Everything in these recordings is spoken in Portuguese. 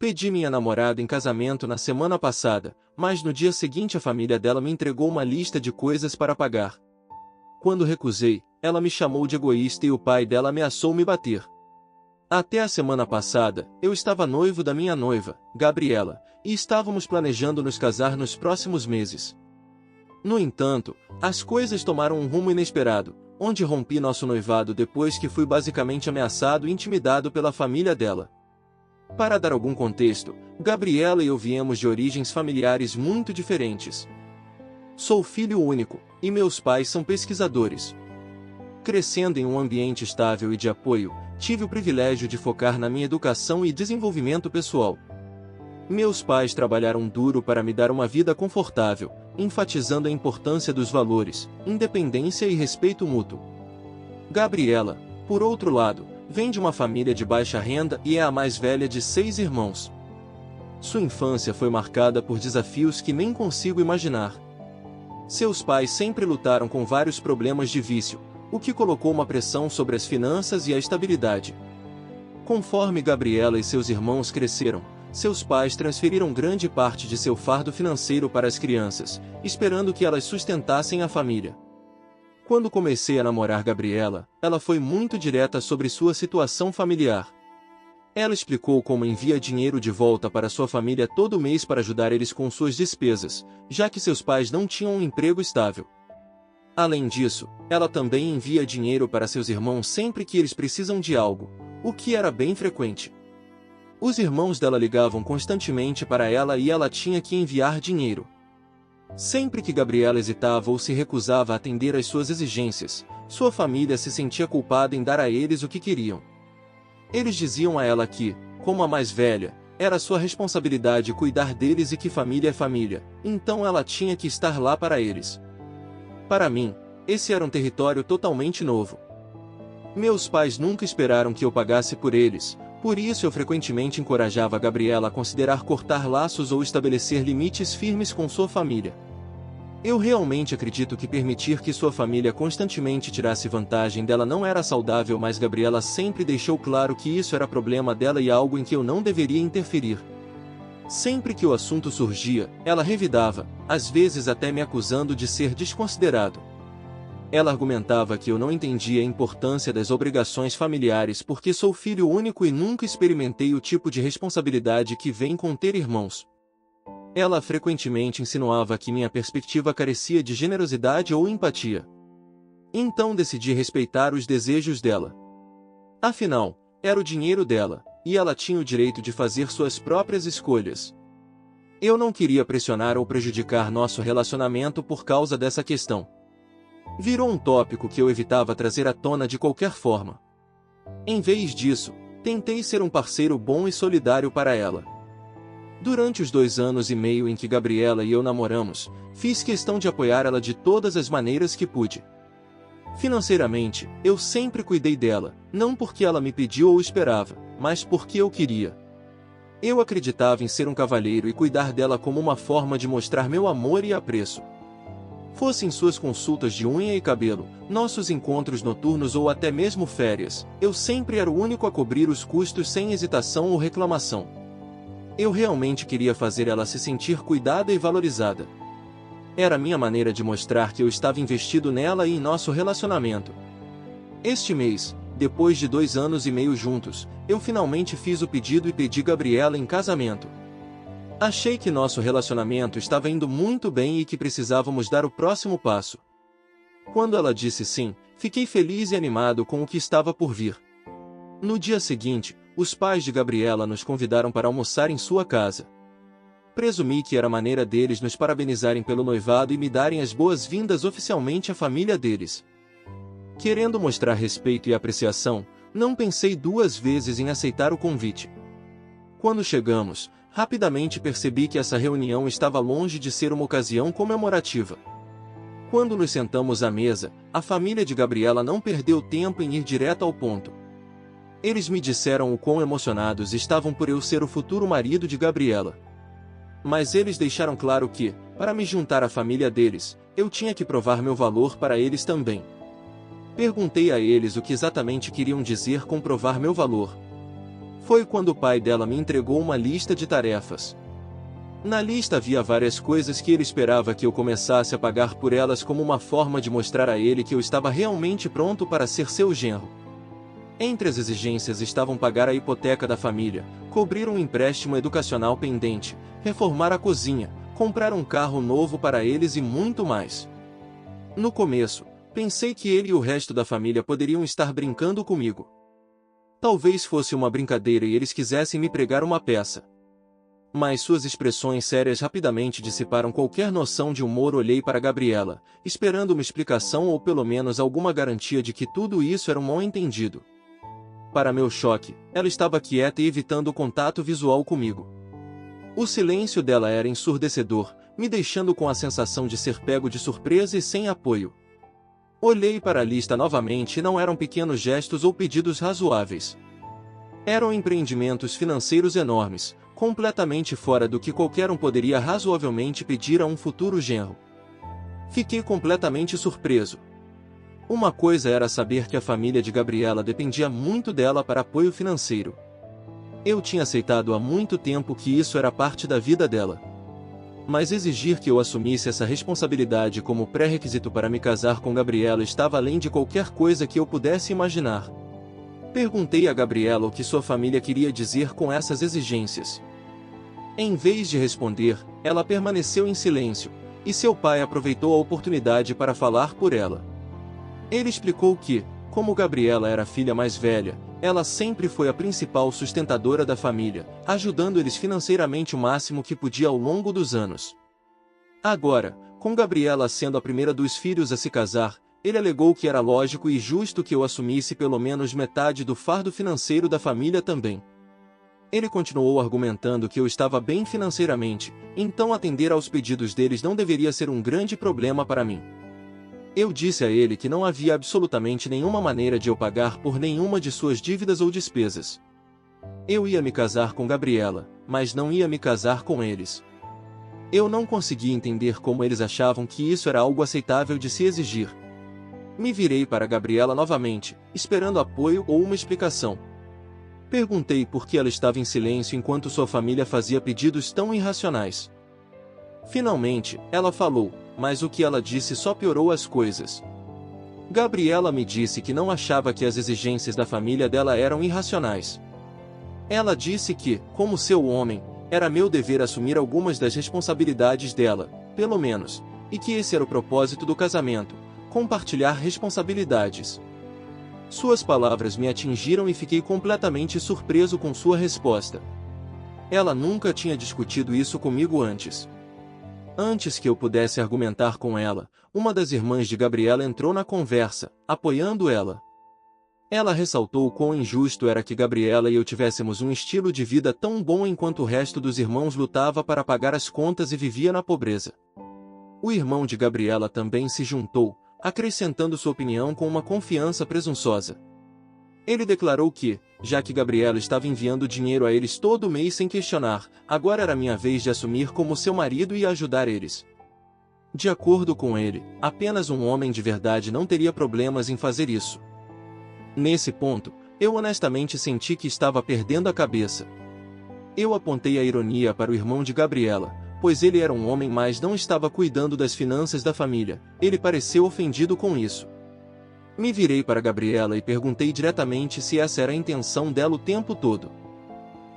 Pedi minha namorada em casamento na semana passada, mas no dia seguinte a família dela me entregou uma lista de coisas para pagar. Quando recusei, ela me chamou de egoísta e o pai dela ameaçou me bater. Até a semana passada, eu estava noivo da minha noiva, Gabriela, e estávamos planejando nos casar nos próximos meses. No entanto, as coisas tomaram um rumo inesperado, onde rompi nosso noivado depois que fui basicamente ameaçado e intimidado pela família dela. Para dar algum contexto, Gabriela e eu viemos de origens familiares muito diferentes. Sou filho único, e meus pais são pesquisadores. Crescendo em um ambiente estável e de apoio, tive o privilégio de focar na minha educação e desenvolvimento pessoal. Meus pais trabalharam duro para me dar uma vida confortável, enfatizando a importância dos valores, independência e respeito mútuo. Gabriela, por outro lado, vem de uma família de baixa renda e é a mais velha de 6 irmãos. Sua infância foi marcada por desafios que nem consigo imaginar. Seus pais sempre lutaram com vários problemas de vício, o que colocou uma pressão sobre as finanças e a estabilidade. Conforme Gabriela e seus irmãos cresceram, seus pais transferiram grande parte de seu fardo financeiro para as crianças, esperando que elas sustentassem a família. Quando comecei a namorar Gabriela, ela foi muito direta sobre sua situação familiar. Ela explicou como envia dinheiro de volta para sua família todo mês para ajudar eles com suas despesas, já que seus pais não tinham um emprego estável. Além disso, ela também envia dinheiro para seus irmãos sempre que eles precisam de algo, o que era bem frequente. Os irmãos dela ligavam constantemente para ela e ela tinha que enviar dinheiro. Sempre que Gabriela hesitava ou se recusava a atender às suas exigências, sua família se sentia culpada em dar a eles o que queriam. Eles diziam a ela que, como a mais velha, era sua responsabilidade cuidar deles e que família é família, então ela tinha que estar lá para eles. Para mim, esse era um território totalmente novo. Meus pais nunca esperaram que eu pagasse por eles, por isso eu frequentemente encorajava Gabriela a considerar cortar laços ou estabelecer limites firmes com sua família. Eu realmente acredito que permitir que sua família constantemente tirasse vantagem dela não era saudável, mas Gabriela sempre deixou claro que isso era problema dela e algo em que eu não deveria interferir. Sempre que o assunto surgia, ela revidava, às vezes até me acusando de ser desconsiderado. Ela argumentava que eu não entendia a importância das obrigações familiares porque sou filho único e nunca experimentei o tipo de responsabilidade que vem com ter irmãos. Ela frequentemente insinuava que minha perspectiva carecia de generosidade ou empatia. Então decidi respeitar os desejos dela. Afinal, era o dinheiro dela, e ela tinha o direito de fazer suas próprias escolhas. Eu não queria pressionar ou prejudicar nosso relacionamento por causa dessa questão. Virou um tópico que eu evitava trazer à tona de qualquer forma. Em vez disso, tentei ser um parceiro bom e solidário para ela. Durante os 2 anos e meio em que Gabriela e eu namoramos, fiz questão de apoiar ela de todas as maneiras que pude. Financeiramente, eu sempre cuidei dela, não porque ela me pediu ou esperava, mas porque eu queria. Eu acreditava em ser um cavalheiro e cuidar dela como uma forma de mostrar meu amor e apreço. Fossem suas consultas de unha e cabelo, nossos encontros noturnos ou até mesmo férias, eu sempre era o único a cobrir os custos sem hesitação ou reclamação. Eu realmente queria fazer ela se sentir cuidada e valorizada. Era a minha maneira de mostrar que eu estava investido nela e em nosso relacionamento. Este mês, depois de 2 anos e meio juntos, eu finalmente fiz o pedido e pedi Gabriela em casamento. Achei que nosso relacionamento estava indo muito bem e que precisávamos dar o próximo passo. Quando ela disse sim, fiquei feliz e animado com o que estava por vir. No dia seguinte, os pais de Gabriela nos convidaram para almoçar em sua casa. Presumi que era a maneira deles nos parabenizarem pelo noivado e me darem as boas-vindas oficialmente à família deles. Querendo mostrar respeito e apreciação, não pensei 2 vezes em aceitar o convite. Quando chegamos, rapidamente percebi que essa reunião estava longe de ser uma ocasião comemorativa. Quando nos sentamos à mesa, a família de Gabriela não perdeu tempo em ir direto ao ponto. Eles me disseram o quão emocionados estavam por eu ser o futuro marido de Gabriela. Mas eles deixaram claro que, para me juntar à família deles, eu tinha que provar meu valor para eles também. Perguntei a eles o que exatamente queriam dizer com provar meu valor. Foi quando o pai dela me entregou uma lista de tarefas. Na lista havia várias coisas que ele esperava que eu começasse a pagar por elas como uma forma de mostrar a ele que eu estava realmente pronto para ser seu genro. Entre as exigências estavam pagar a hipoteca da família, cobrir um empréstimo educacional pendente, reformar a cozinha, comprar um carro novo para eles e muito mais. No começo, pensei que ele e o resto da família poderiam estar brincando comigo. Talvez fosse uma brincadeira e eles quisessem me pregar uma peça. Mas suas expressões sérias rapidamente dissiparam qualquer noção de humor. Olhei para Gabriela, esperando uma explicação ou pelo menos alguma garantia de que tudo isso era um mal-entendido. Para meu choque, ela estava quieta e evitando o contato visual comigo. O silêncio dela era ensurdecedor, me deixando com a sensação de ser pego de surpresa e sem apoio. Olhei para a lista novamente e não eram pequenos gestos ou pedidos razoáveis. Eram empreendimentos financeiros enormes, completamente fora do que qualquer um poderia razoavelmente pedir a um futuro genro. Fiquei completamente surpreso. Uma coisa era saber que a família de Gabriela dependia muito dela para apoio financeiro. Eu tinha aceitado há muito tempo que isso era parte da vida dela. Mas exigir que eu assumisse essa responsabilidade como pré-requisito para me casar com Gabriela estava além de qualquer coisa que eu pudesse imaginar. Perguntei a Gabriela o que sua família queria dizer com essas exigências. Em vez de responder, ela permaneceu em silêncio, e seu pai aproveitou a oportunidade para falar por ela. Ele explicou que, como Gabriela era a filha mais velha, ela sempre foi a principal sustentadora da família, ajudando eles financeiramente o máximo que podia ao longo dos anos. Agora, com Gabriela sendo a primeira dos filhos a se casar, ele alegou que era lógico e justo que eu assumisse pelo menos metade do fardo financeiro da família também. Ele continuou argumentando que eu estava bem financeiramente, então atender aos pedidos deles não deveria ser um grande problema para mim. Eu disse a ele que não havia absolutamente nenhuma maneira de eu pagar por nenhuma de suas dívidas ou despesas. Eu ia me casar com Gabriela, mas não ia me casar com eles. Eu não conseguia entender como eles achavam que isso era algo aceitável de se exigir. Me virei para Gabriela novamente, esperando apoio ou uma explicação. Perguntei por que ela estava em silêncio enquanto sua família fazia pedidos tão irracionais. Finalmente, ela falou, mas o que ela disse só piorou as coisas. Gabriela me disse que não achava que as exigências da família dela eram irracionais. Ela disse que, como seu homem, era meu dever assumir algumas das responsabilidades dela, pelo menos, e que esse era o propósito do casamento, compartilhar responsabilidades. Suas palavras me atingiram e fiquei completamente surpreso com sua resposta. Ela nunca tinha discutido isso comigo antes. Antes que eu pudesse argumentar com ela, uma das irmãs de Gabriela entrou na conversa, apoiando ela. Ela ressaltou quão injusto era que Gabriela e eu tivéssemos um estilo de vida tão bom enquanto o resto dos irmãos lutava para pagar as contas e vivia na pobreza. O irmão de Gabriela também se juntou, acrescentando sua opinião com uma confiança presunçosa. Ele declarou que, já que Gabriela estava enviando dinheiro a eles todo mês sem questionar, agora era minha vez de assumir como seu marido e ajudar eles. De acordo com ele, apenas um homem de verdade não teria problemas em fazer isso. Nesse ponto, eu honestamente senti que estava perdendo a cabeça. Eu apontei a ironia para o irmão de Gabriela, pois ele era um homem mas não estava cuidando das finanças da família. Ele pareceu ofendido com isso. Me virei para Gabriela e perguntei diretamente se essa era a intenção dela o tempo todo.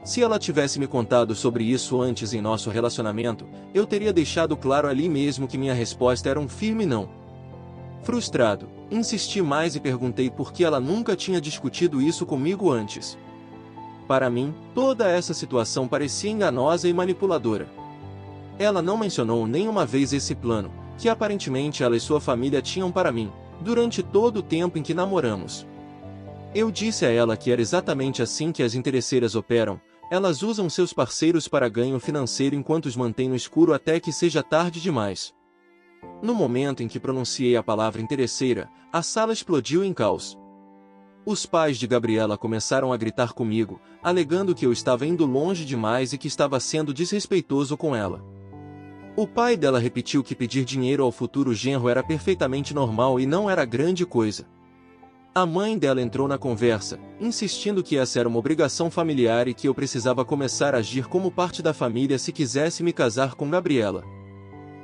Se ela tivesse me contado sobre isso antes em nosso relacionamento, eu teria deixado claro ali mesmo que minha resposta era um firme não. Frustrado, insisti mais e perguntei por que ela nunca tinha discutido isso comigo antes. Para mim, toda essa situação parecia enganosa e manipuladora. Ela não mencionou nenhuma vez esse plano, que aparentemente ela e sua família tinham para mim, durante todo o tempo em que namoramos. Eu disse a ela que era exatamente assim que as interesseiras operam, elas usam seus parceiros para ganho financeiro enquanto os mantêm no escuro até que seja tarde demais. No momento em que pronunciei a palavra interesseira, a sala explodiu em caos. Os pais de Gabriela começaram a gritar comigo, alegando que eu estava indo longe demais e que estava sendo desrespeitoso com ela. O pai dela repetiu que pedir dinheiro ao futuro genro era perfeitamente normal e não era grande coisa. A mãe dela entrou na conversa, insistindo que essa era uma obrigação familiar e que eu precisava começar a agir como parte da família se quisesse me casar com Gabriela.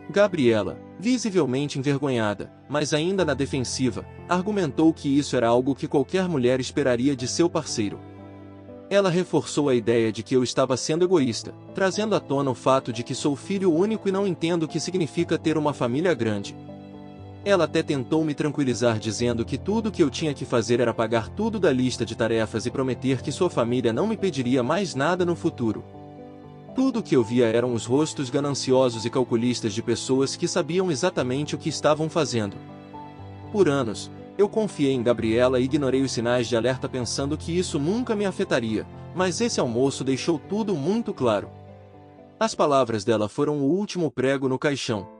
Gabriela, visivelmente envergonhada, mas ainda na defensiva, argumentou que isso era algo que qualquer mulher esperaria de seu parceiro. Ela reforçou a ideia de que eu estava sendo egoísta, trazendo à tona o fato de que sou filho único e não entendo o que significa ter uma família grande. Ela até tentou me tranquilizar dizendo que tudo o que eu tinha que fazer era pagar tudo da lista de tarefas e prometer que sua família não me pediria mais nada no futuro. Tudo o que eu via eram os rostos gananciosos e calculistas de pessoas que sabiam exatamente o que estavam fazendo. Por anos, eu confiei em Gabriela e ignorei os sinais de alerta pensando que isso nunca me afetaria, mas esse almoço deixou tudo muito claro. As palavras dela foram o último prego no caixão.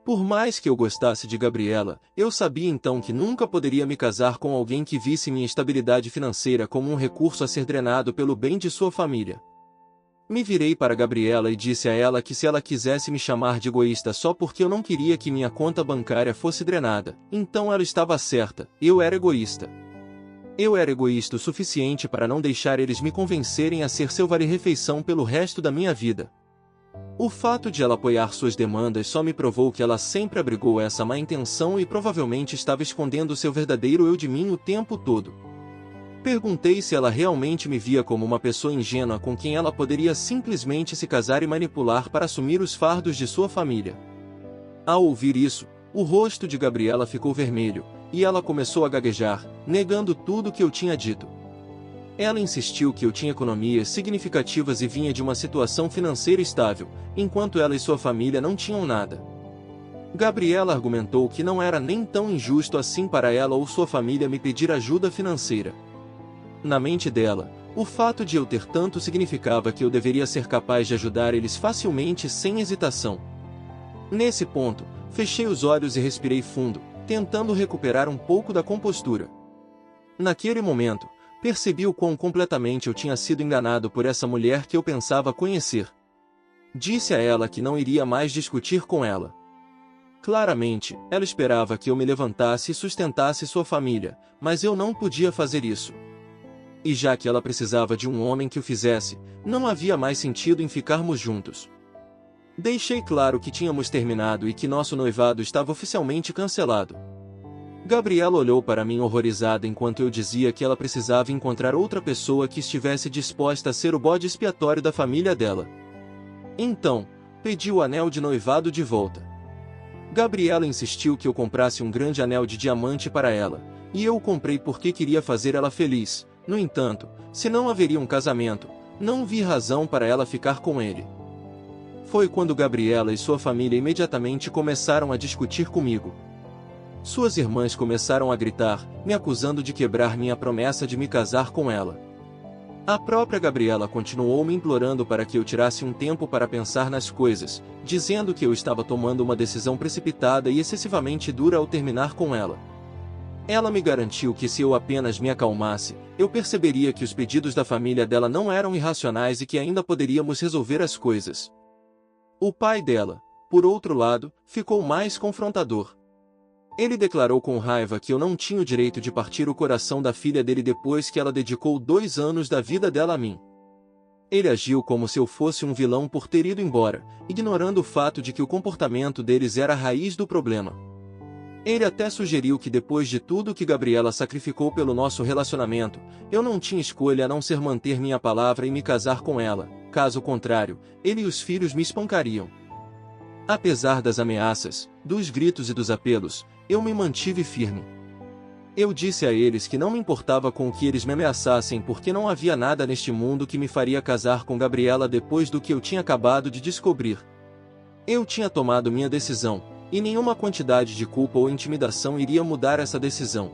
Por mais que eu gostasse de Gabriela, eu sabia então que nunca poderia me casar com alguém que visse minha estabilidade financeira como um recurso a ser drenado pelo bem de sua família. Me virei para Gabriela e disse a ela que se ela quisesse me chamar de egoísta só porque eu não queria que minha conta bancária fosse drenada, então ela estava certa, eu era egoísta. Eu era egoísta o suficiente para não deixar eles me convencerem a ser seu vale-refeição pelo resto da minha vida. O fato de ela apoiar suas demandas só me provou que ela sempre abrigou essa má intenção e provavelmente estava escondendo seu verdadeiro eu de mim o tempo todo. Perguntei se ela realmente me via como uma pessoa ingênua com quem ela poderia simplesmente se casar e manipular para assumir os fardos de sua família. Ao ouvir isso, o rosto de Gabriela ficou vermelho, e ela começou a gaguejar, negando tudo o que eu tinha dito. Ela insistiu que eu tinha economias significativas e vinha de uma situação financeira estável, enquanto ela e sua família não tinham nada. Gabriela argumentou que não era nem tão injusto assim para ela ou sua família me pedir ajuda financeira. Na mente dela, o fato de eu ter tanto significava que eu deveria ser capaz de ajudar eles facilmente e sem hesitação. Nesse ponto, fechei os olhos e respirei fundo, tentando recuperar um pouco da compostura. Naquele momento, percebi o quão completamente eu tinha sido enganado por essa mulher que eu pensava conhecer. Disse a ela que não iria mais discutir com ela. Claramente, ela esperava que eu me levantasse e sustentasse sua família, mas eu não podia fazer isso. E já que ela precisava de um homem que o fizesse, não havia mais sentido em ficarmos juntos. Deixei claro que tínhamos terminado e que nosso noivado estava oficialmente cancelado. Gabriela olhou para mim horrorizada enquanto eu dizia que ela precisava encontrar outra pessoa que estivesse disposta a ser o bode expiatório da família dela. Então, pedi o anel de noivado de volta. Gabriela insistiu que eu comprasse um grande anel de diamante para ela, e eu o comprei porque queria fazer ela feliz. No entanto, se não haveria um casamento, não vi razão para ela ficar com ele. Foi quando Gabriela e sua família imediatamente começaram a discutir comigo. Suas irmãs começaram a gritar, me acusando de quebrar minha promessa de me casar com ela. A própria Gabriela continuou me implorando para que eu tirasse um tempo para pensar nas coisas, dizendo que eu estava tomando uma decisão precipitada e excessivamente dura ao terminar com ela. Ela me garantiu que se eu apenas me acalmasse, eu perceberia que os pedidos da família dela não eram irracionais e que ainda poderíamos resolver as coisas. O pai dela, por outro lado, ficou mais confrontador. Ele declarou com raiva que eu não tinha o direito de partir o coração da filha dele depois que ela dedicou 2 anos da vida dela a mim. Ele agiu como se eu fosse um vilão por ter ido embora, ignorando o fato de que o comportamento deles era a raiz do problema. Ele até sugeriu que depois de tudo que Gabriela sacrificou pelo nosso relacionamento, eu não tinha escolha a não ser manter minha palavra e me casar com ela, caso contrário, ele e os filhos me espancariam. Apesar das ameaças, dos gritos e dos apelos, eu me mantive firme. Eu disse a eles que não me importava com o que eles me ameaçassem porque não havia nada neste mundo que me faria casar com Gabriela depois do que eu tinha acabado de descobrir. Eu tinha tomado minha decisão, e nenhuma quantidade de culpa ou intimidação iria mudar essa decisão.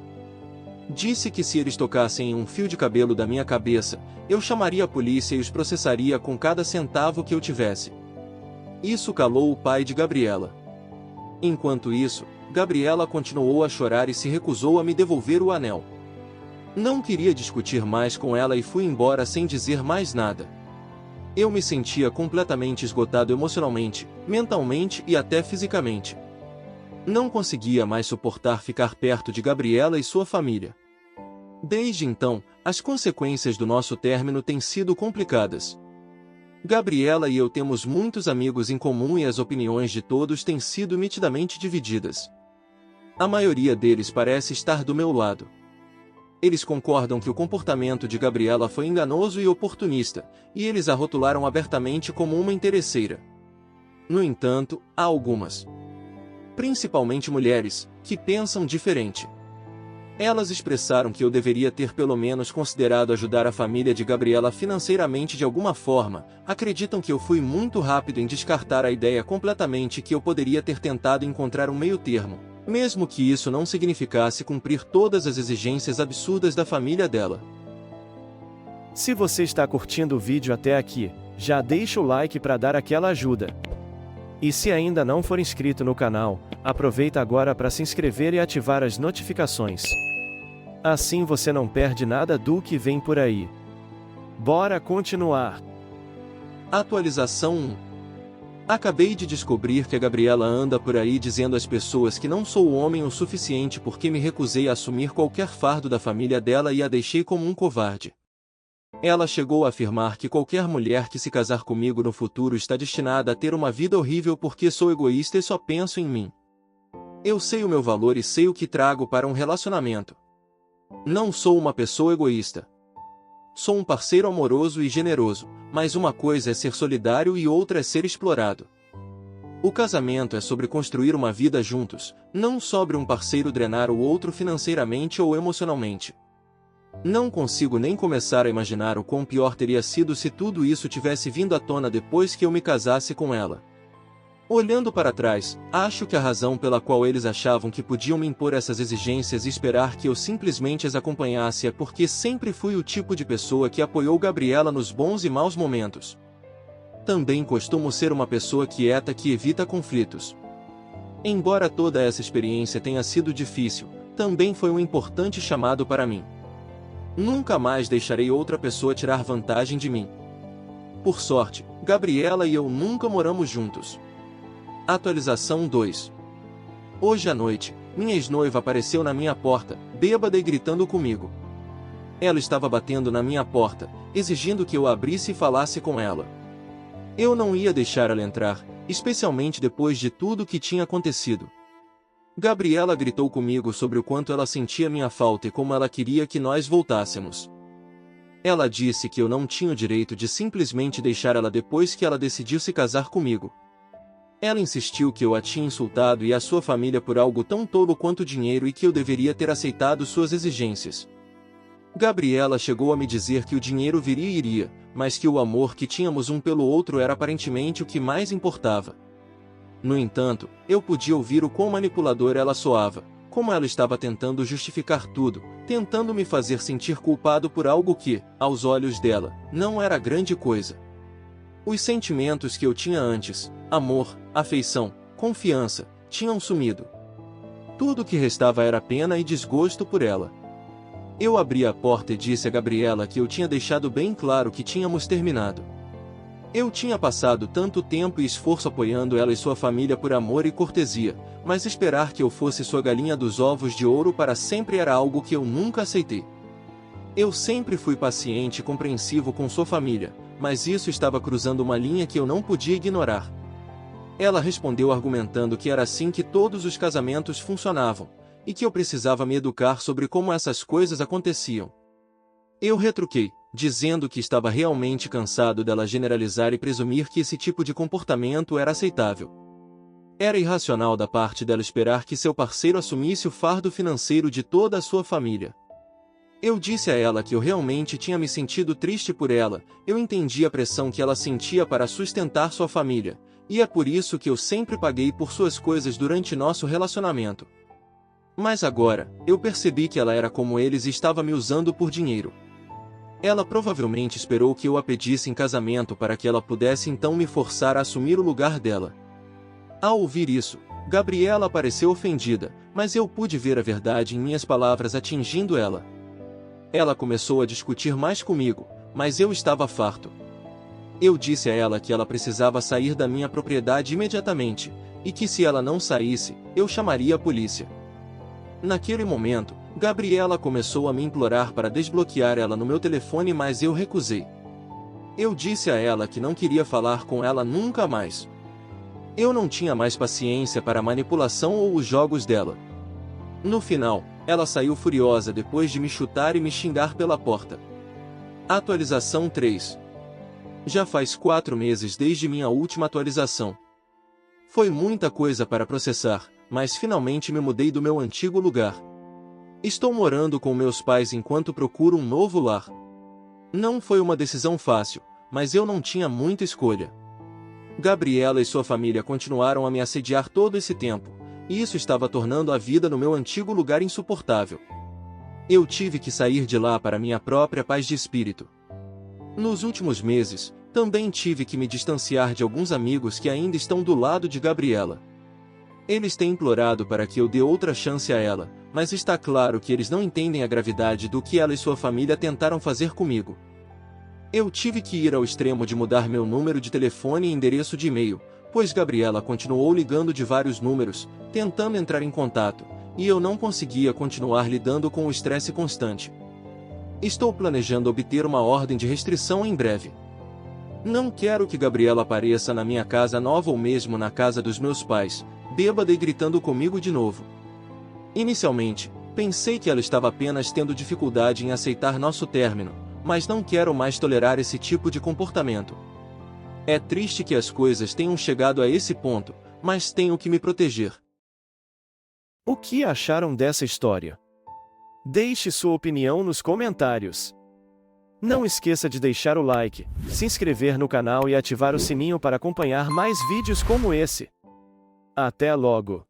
Disse que se eles tocassem em um fio de cabelo da minha cabeça, eu chamaria a polícia e os processaria com cada centavo que eu tivesse. Isso calou o pai de Gabriela. Enquanto isso, Gabriela continuou a chorar e se recusou a me devolver o anel. Não queria discutir mais com ela e fui embora sem dizer mais nada. Eu me sentia completamente esgotado emocionalmente, mentalmente e até fisicamente. Não conseguia mais suportar ficar perto de Gabriela e sua família. Desde então, as consequências do nosso término têm sido complicadas. Gabriela e eu temos muitos amigos em comum e as opiniões de todos têm sido nitidamente divididas. A maioria deles parece estar do meu lado. Eles concordam que o comportamento de Gabriela foi enganoso e oportunista, e eles a rotularam abertamente como uma interesseira. No entanto, há algumas, principalmente mulheres, que pensam diferente. Elas expressaram que eu deveria ter pelo menos considerado ajudar a família de Gabriela financeiramente de alguma forma, acreditam que eu fui muito rápido em descartar a ideia completamente e que eu poderia ter tentado encontrar um meio termo, mesmo que isso não significasse cumprir todas as exigências absurdas da família dela. Se você está curtindo o vídeo até aqui, já deixa o like para dar aquela ajuda. E se ainda não for inscrito no canal, aproveita agora para se inscrever e ativar as notificações. Assim você não perde nada do que vem por aí. Bora continuar. Atualização 1. Acabei de descobrir que a Gabriela anda por aí dizendo às pessoas que não sou homem o suficiente porque me recusei a assumir qualquer fardo da família dela e a deixei como um covarde. Ela chegou a afirmar que qualquer mulher que se casar comigo no futuro está destinada a ter uma vida horrível porque sou egoísta e só penso em mim. Eu sei o meu valor e sei o que trago para um relacionamento. Não sou uma pessoa egoísta. Sou um parceiro amoroso e generoso, mas uma coisa é ser solidário e outra é ser explorado. O casamento é sobre construir uma vida juntos, não sobre um parceiro drenar o outro financeiramente ou emocionalmente. Não consigo nem começar a imaginar o quão pior teria sido se tudo isso tivesse vindo à tona depois que eu me casasse com ela. Olhando para trás, acho que a razão pela qual eles achavam que podiam me impor essas exigências e esperar que eu simplesmente as acompanhasse é porque sempre fui o tipo de pessoa que apoiou Gabriela nos bons e maus momentos. Também costumo ser uma pessoa quieta que evita conflitos. Embora toda essa experiência tenha sido difícil, também foi um importante chamado para mim. Nunca mais deixarei outra pessoa tirar vantagem de mim. Por sorte, Gabriela e eu nunca moramos juntos. Atualização 2. Hoje à noite, minha ex-noiva apareceu na minha porta, bêbada e gritando comigo. Ela estava batendo na minha porta, exigindo que eu abrisse e falasse com ela. Eu não ia deixar ela entrar, especialmente depois de tudo o que tinha acontecido. Gabriela gritou comigo sobre o quanto ela sentia minha falta e como ela queria que nós voltássemos. Ela disse que eu não tinha o direito de simplesmente deixar ela depois que ela decidiu se casar comigo. Ela insistiu que eu a tinha insultado e a sua família por algo tão tolo quanto dinheiro e que eu deveria ter aceitado suas exigências. Gabriela chegou a me dizer que o dinheiro viria e iria, mas que o amor que tínhamos um pelo outro era aparentemente o que mais importava. No entanto, eu podia ouvir o quão manipuladora ela soava, como ela estava tentando justificar tudo, tentando me fazer sentir culpado por algo que, aos olhos dela, não era grande coisa. Os sentimentos que eu tinha antes, amor, afeição, confiança, tinham sumido. Tudo o que restava era pena e desgosto por ela. Eu abri a porta e disse a Gabriela que eu tinha deixado bem claro que tínhamos terminado. Eu tinha passado tanto tempo e esforço apoiando ela e sua família por amor e cortesia, mas esperar que eu fosse sua galinha dos ovos de ouro para sempre era algo que eu nunca aceitei. Eu sempre fui paciente e compreensivo com sua família, mas isso estava cruzando uma linha que eu não podia ignorar. Ela respondeu argumentando que era assim que todos os casamentos funcionavam, e que eu precisava me educar sobre como essas coisas aconteciam. Eu retruquei, dizendo que estava realmente cansado dela generalizar e presumir que esse tipo de comportamento era aceitável. Era irracional da parte dela esperar que seu parceiro assumisse o fardo financeiro de toda a sua família. Eu disse a ela que eu realmente tinha me sentido triste por ela, eu entendi a pressão que ela sentia para sustentar sua família, e é por isso que eu sempre paguei por suas coisas durante nosso relacionamento. Mas agora, eu percebi que ela era como eles e estava me usando por dinheiro. Ela provavelmente esperou que eu a pedisse em casamento para que ela pudesse então me forçar a assumir o lugar dela. Ao ouvir isso, Gabriela pareceu ofendida, mas eu pude ver a verdade em minhas palavras atingindo ela. Ela começou a discutir mais comigo, mas eu estava farto. Eu disse a ela que ela precisava sair da minha propriedade imediatamente, e que se ela não saísse, eu chamaria a polícia. Naquele momento, Gabriela começou a me implorar para desbloquear ela no meu telefone, mas eu recusei. Eu disse a ela que não queria falar com ela nunca mais. Eu não tinha mais paciência para a manipulação ou os jogos dela. No final, ela saiu furiosa depois de me chutar e me xingar pela porta. Atualização 3. Já faz 4 meses desde minha última atualização. Foi muita coisa para processar, mas finalmente me mudei do meu antigo lugar. Estou morando com meus pais enquanto procuro um novo lar. Não foi uma decisão fácil, mas eu não tinha muita escolha. Gabriela e sua família continuaram a me assediar todo esse tempo, e isso estava tornando a vida no meu antigo lugar insuportável. Eu tive que sair de lá para minha própria paz de espírito. Nos últimos meses, também tive que me distanciar de alguns amigos que ainda estão do lado de Gabriela. Eles têm implorado para que eu dê outra chance a ela, mas está claro que eles não entendem a gravidade do que ela e sua família tentaram fazer comigo. Eu tive que ir ao extremo de mudar meu número de telefone e endereço de e-mail, pois Gabriela continuou ligando de vários números, tentando entrar em contato, e eu não conseguia continuar lidando com o estresse constante. Estou planejando obter uma ordem de restrição em breve. Não quero que Gabriela apareça na minha casa nova ou mesmo na casa dos meus pais, bêbada e gritando comigo de novo. Inicialmente, pensei que ela estava apenas tendo dificuldade em aceitar nosso término, mas não quero mais tolerar esse tipo de comportamento. É triste que as coisas tenham chegado a esse ponto, mas tenho que me proteger. O que acharam dessa história? Deixe sua opinião nos comentários. Não esqueça de deixar o like, se inscrever no canal e ativar o sininho para acompanhar mais vídeos como esse. Até logo!